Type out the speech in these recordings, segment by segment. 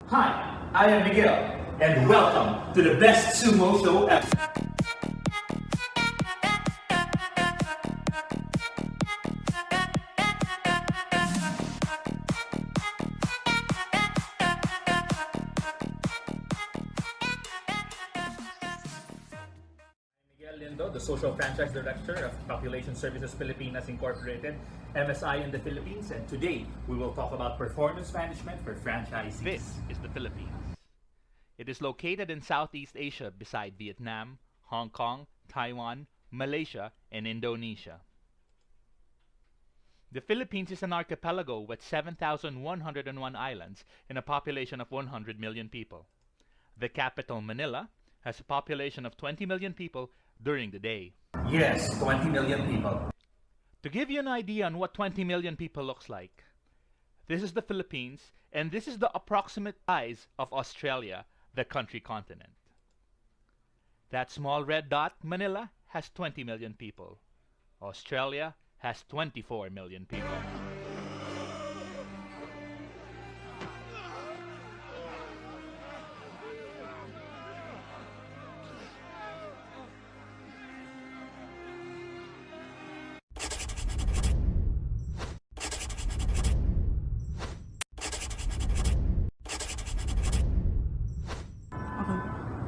Hi, I am Miguel, and welcome to the best sumo show ever. Miguel Lindo, the Social Franchise Director of Population Services Filipinas Incorporated, MSI in the Philippines, and today we will talk about performance management for franchisees. This is the Philippines. It is located in Southeast Asia beside Vietnam, Hong Kong, Taiwan, Malaysia, and Indonesia. The Philippines is an archipelago with 7,101 islands and a population of 100 million people. The capital, Manila, has a population of 20 million people during the day. Yes, 20 million people. To give you an idea on what 20 million people looks like, this is the Philippines, and this is the approximate size of Australia, the country continent. That small red dot, Manila, has 20 million people. Australia has 24 million people.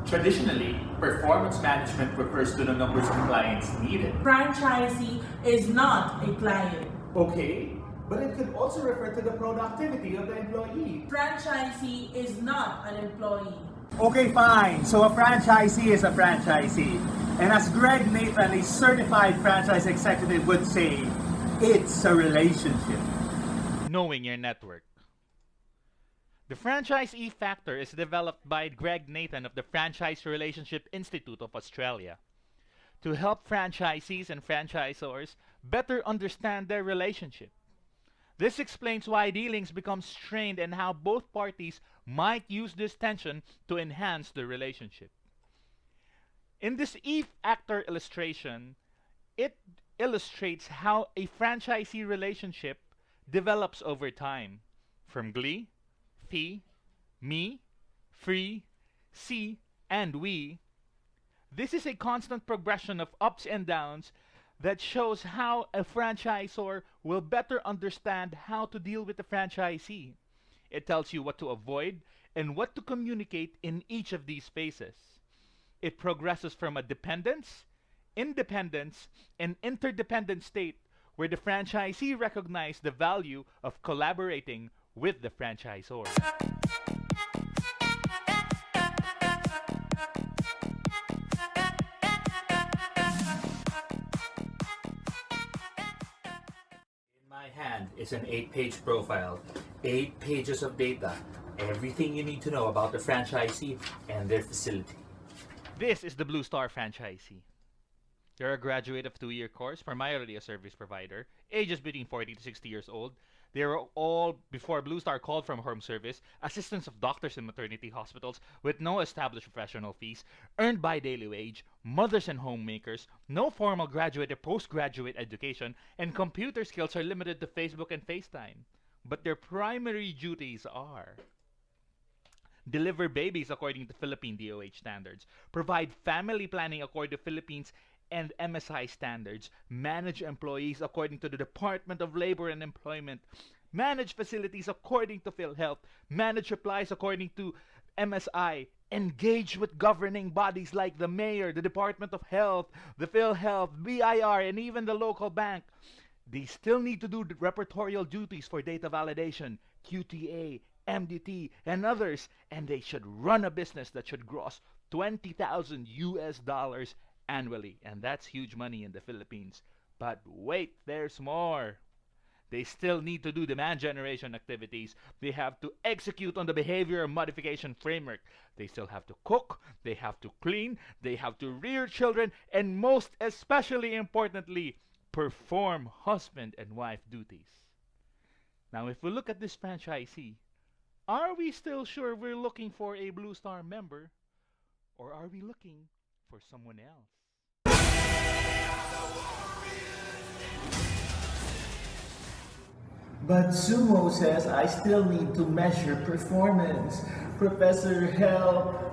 Traditionally, performance management refers to the numbers of clients needed. Franchisee is not a client. Okay, but it could also refer to the productivity of the employee. Franchisee is not an employee. Okay, fine. So a franchisee is a franchisee. And as Greg Nathan, a certified franchise executive, would say, it's a relationship. Knowing your network. The franchisee factor is developed by Greg Nathan of the Franchise Relationship Institute of Australia to help franchisees and franchisors better understand their relationship. This explains why dealings become strained and how both parties might use this tension to enhance the relationship. In this E-factor illustration, it illustrates how a franchisee relationship develops over time from glee, fee, me, free, see, and we. This is a constant progression of ups and downs that shows how a franchisor will better understand how to deal with the franchisee. It tells you what to avoid and what to communicate in each of these phases. It progresses from a dependence, independence, and interdependent state where the franchisee recognizes the value of collaborating with the franchisor. In my hand is an 8-page profile, 8 pages of data, everything you need to know about the franchisee and their facility. This is the Blue Star franchisee. They're a graduate of 2-year course, primarily a service provider, ages between 40 to 60 years old. They were all, before Blue Star called from home service, assistants of doctors in maternity hospitals with no established professional fees, earned by daily wage, mothers and homemakers, no formal graduate or postgraduate education, and computer skills are limited to Facebook and FaceTime. But their primary duties are deliver babies according to Philippine DOH standards, provide family planning according to Philippines and MSI standards, manage employees according to the Department of Labor and Employment, manage facilities according to PhilHealth, manage supplies according to MSI, engage with governing bodies like the mayor, the Department of Health, the PhilHealth, BIR, and even the local bank. They still need to do the repertorial duties for data validation, QTA, MDT, and others, and they should run a business that should gross $20,000 annually, and that's huge money in the Philippines. But wait, there's more. They still need to do demand generation activities. They have to execute on the behavior modification framework. They still have to cook, they have to clean, they have to rear children, and most especially importantly, perform husband and wife duties. Now, if we look at this franchisee, are we still sure we're looking for a Blue Star member, or are we looking for someone else? But Sumo says I still need to measure performance. Professor, help.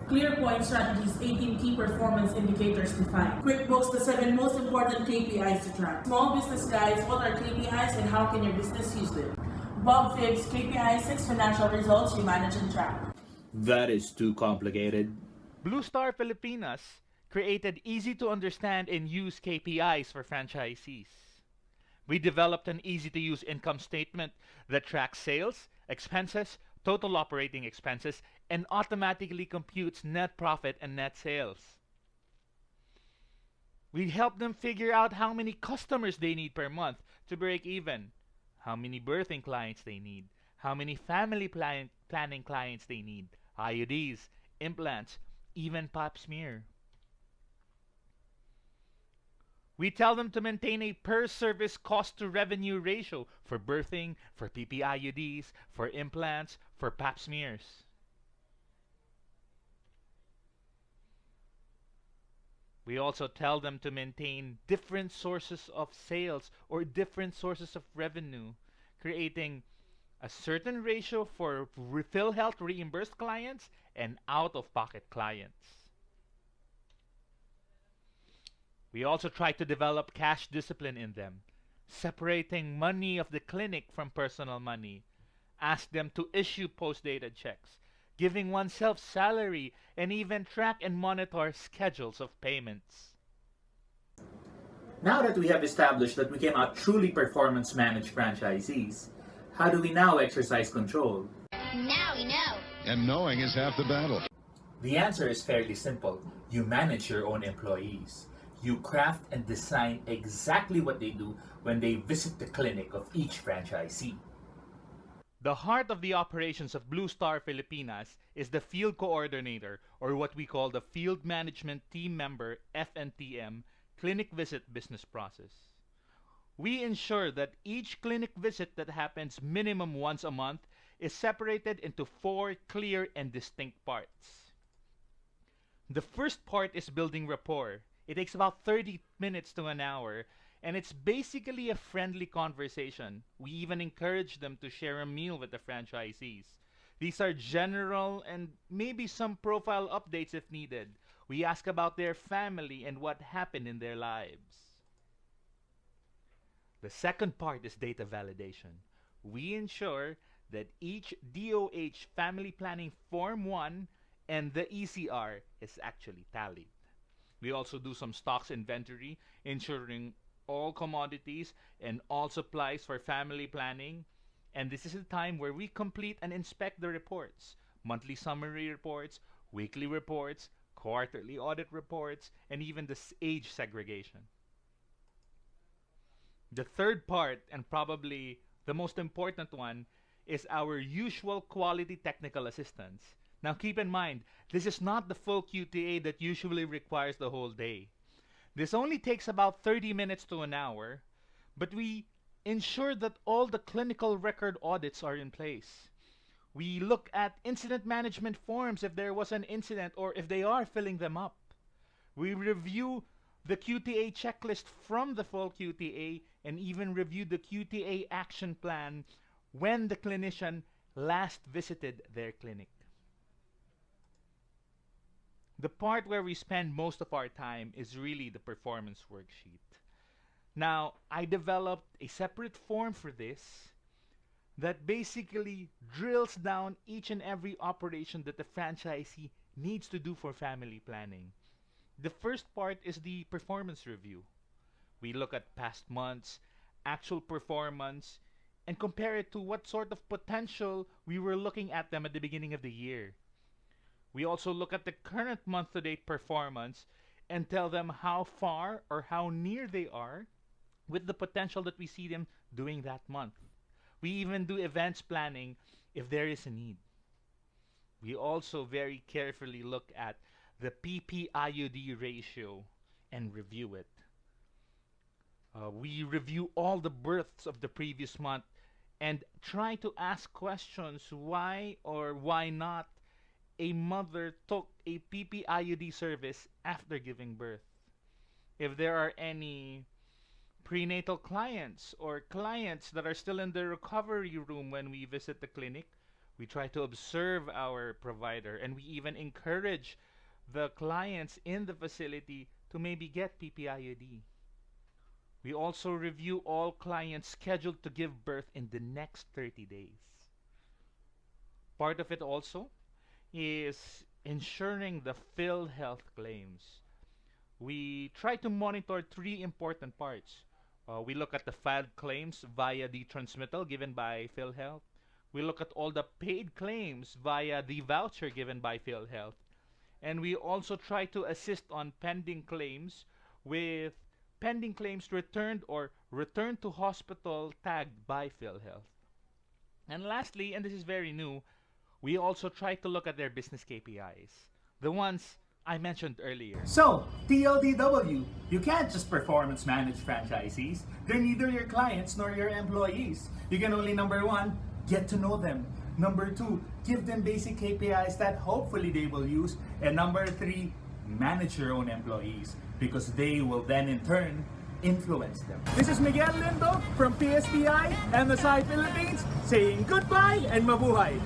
ClearPoint Strategies 18 key performance indicators defined. QuickBooks, the 7 most important KPIs to track. Small Business Guides, what are KPIs and how can your business use them? Bob Phibbs, KPI 6 financial results you manage and track. That is too complicated. Blue Star Filipinas created easy to understand and use KPIs for franchisees. We developed an easy to use income statement that tracks sales, expenses, total operating expenses, and automatically computes net profit and net sales. We help them figure out how many customers they need per month to break even, how many birthing clients they need, how many family planning clients they need, IUDs, implants, even pap smear. We tell them to maintain a per-service cost-to-revenue ratio for birthing, for PPIUDs, for implants, for pap smears. We also tell them to maintain different sources of sales or different sources of revenue, creating a certain ratio for PhilHealth reimbursed clients and out-of-pocket clients. We also try to develop cash discipline in them, separating money of the clinic from personal money. Ask them to issue post-dated checks, giving oneself salary, and even track and monitor schedules of payments. Now that we have established that we cannot truly performance manage franchisees, how do we now exercise control? Now we know. And knowing is half the battle. The answer is fairly simple. You manage your own employees. You craft and design exactly what they do when they visit the clinic of each franchisee. The heart of the operations of Blue Star Filipinas is the field coordinator, or what we call the field management team member, FNTM, clinic visit business process. We ensure that each clinic visit that happens minimum once a month is separated into 4 clear and distinct parts. The first part is building rapport. It takes about 30 minutes to an hour, and it's basically a friendly conversation. We even encourage them to share a meal with the franchisees. These are general and maybe some profile updates if needed. We ask about their family and what happened in their lives. The second part is data validation. We ensure that each DOH Family Planning Form 1 and the ECR is actually tallied. We also do some stocks inventory, ensuring all commodities and all supplies for family planning. And this is the time where we complete and inspect the reports, monthly summary reports, weekly reports, quarterly audit reports, and even the age segregation. The third part, and probably the most important one, is our usual quality technical assistance. Now keep in mind, this is not the full QTA that usually requires the whole day. This only takes about 30 minutes to an hour, but we ensure that all the clinical record audits are in place. We look at incident management forms if there was an incident or if they are filling them up. We review the QTA checklist from the full QTA and even review the QTA action plan when the clinician last visited their clinic. The part where we spend most of our time is really the performance worksheet. Now, I developed a separate form for this that basically drills down each and every operation that the franchisee needs to do for family planning. The first part is the performance review. We look at past months, actual performance, and compare it to what sort of potential we were looking at them at the beginning of the year. We also look at the current month-to-date performance and tell them how far or how near they are with the potential that we see them doing that month. We even do events planning if there is a need. We also very carefully look at the PPIUD ratio and review it. We review all the births of the previous month and try to ask questions why or why not a mother took a PPIUD service after giving birth. If there are any prenatal clients or clients that are still in the recovery room when we visit the clinic. We try to observe our provider, and we even encourage the clients in the facility to maybe get PPIUD. We also review all clients scheduled to give birth in the next 30 days. Part of it also is ensuring the PhilHealth claims. We try to monitor three important parts. We look at the filed claims via the transmittal given by PhilHealth. We look at all the paid claims via the voucher given by PhilHealth. And we also try to assist on pending claims with pending claims returned or returned to hospital tagged by PhilHealth. And lastly, and this is very new, we also try to look at their business KPIs. The ones I mentioned earlier. So, TLDW, you can't just performance manage franchisees. They're neither your clients nor your employees. You can only, number one, get to know them. Number two, give them basic KPIs that hopefully they will use. And number three, manage your own employees because they will then in turn influence them. This is Miguel Lindo from PSPI, MSI Philippines, saying goodbye and mabuhay.